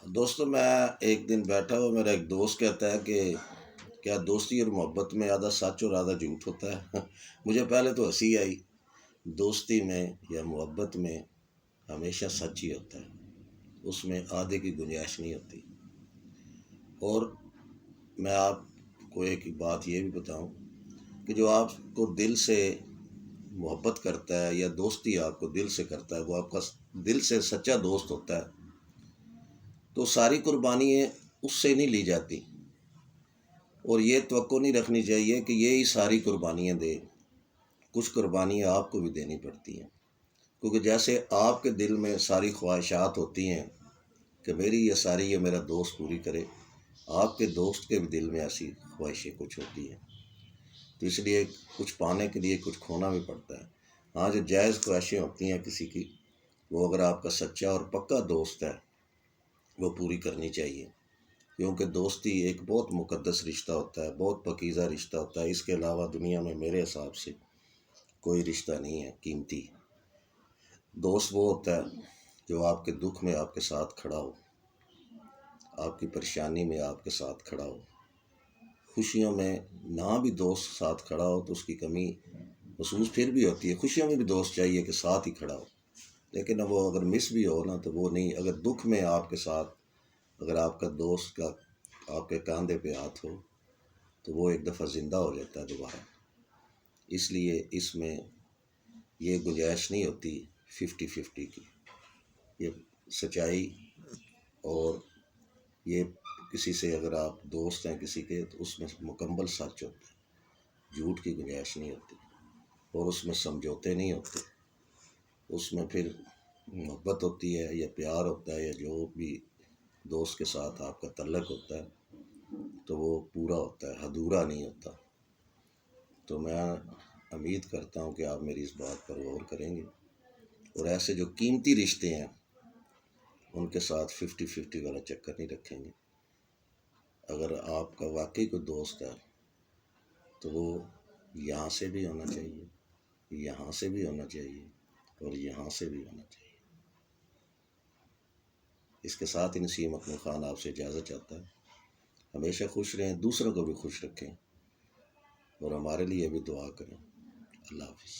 دوستوں، میں ایک دن بیٹھا ہوا، میرا ایک دوست کہتا ہے کہ کیا دوستی اور محبت میں آدھا سچ اور آدھا جھوٹ ہوتا ہے؟ مجھے پہلے تو ہنسی آئی۔ دوستی میں یا محبت میں ہمیشہ سچ ہی ہوتا ہے، اس میں آدھے کی گنجائش نہیں ہوتی۔ اور میں آپ کو ایک بات یہ بھی بتاؤں کہ جو آپ کو دل سے محبت کرتا ہے یا دوستی آپ کو دل سے کرتا ہے، وہ آپ کا دل سے سچا دوست ہوتا ہے، تو ساری قربانیاں اس سے نہیں لی جاتی، اور یہ توقع نہیں رکھنی چاہیے کہ یہی ساری قربانیاں دے۔ کچھ قربانیاں آپ کو بھی دینی پڑتی ہیں، کیونکہ جیسے آپ کے دل میں ساری خواہشات ہوتی ہیں کہ میری یہ ساری یہ میرا دوست پوری کرے، آپ کے دوست کے بھی دل میں ایسی خواہشیں کچھ ہوتی ہیں، تو اس لیے کچھ پانے کے لیے کچھ کھونا بھی پڑتا ہے۔ ہاں، جو جائز خواہشیں ہوتی ہیں کسی کی، وہ اگر آپ کا سچا اور پکا دوست ہے وہ پوری کرنی چاہیے، کیونکہ دوستی ایک بہت مقدس رشتہ ہوتا ہے، بہت پاکیزہ رشتہ ہوتا ہے۔ اس کے علاوہ دنیا میں میرے حساب سے کوئی رشتہ نہیں ہے قیمتی۔ دوست وہ ہوتا ہے جو آپ کے دکھ میں آپ کے ساتھ کھڑا ہو، آپ کی پریشانی میں آپ کے ساتھ کھڑا ہو، خوشیوں میں نہ بھی دوست ساتھ کھڑا ہو تو اس کی کمی محسوس پھر بھی ہوتی ہے۔ خوشیوں میں بھی دوست چاہیے کہ ساتھ ہی کھڑا ہو، لیکن وہ اگر مس بھی ہو نا تو وہ نہیں۔ اگر دکھ میں آپ کے ساتھ، اگر آپ کا دوست کا آپ کے کاندھے پہ ہاتھ ہو تو وہ ایک دفعہ زندہ ہو جاتا ہے دوبارہ۔ اس لیے اس میں یہ گنجائش نہیں ہوتی 50-50 کی۔ یہ سچائی اور یہ کسی سے اگر آپ دوست ہیں کسی کے تو اس میں مکمل سچ ہوتا ہے، جھوٹ کی گنجائش نہیں ہوتی، اور اس میں سمجھوتے نہیں ہوتے۔ اس میں پھر محبت ہوتی ہے یا پیار ہوتا ہے یا جو بھی دوست کے ساتھ آپ کا تعلق ہوتا ہے تو وہ پورا ہوتا ہے، ادھورا نہیں ہوتا۔ تو میں امید کرتا ہوں کہ آپ میری اس بات پر غور کریں گے، اور ایسے جو قیمتی رشتے ہیں ان کے ساتھ 50-50 والا چکر نہیں رکھیں گے۔ اگر آپ کا واقعی کوئی دوست ہے تو وہ یہاں سے بھی ہونا چاہیے، یہاں سے بھی ہونا چاہیے، اور یہاں سے بھی ہونا چاہیے۔ اس کے ساتھ ہی نسیم اکمل خان آپ سے اجازت چاہتا ہے۔ ہمیشہ خوش رہیں، دوسروں کو بھی خوش رکھیں، اور ہمارے لیے بھی دعا کریں۔ اللہ حافظ۔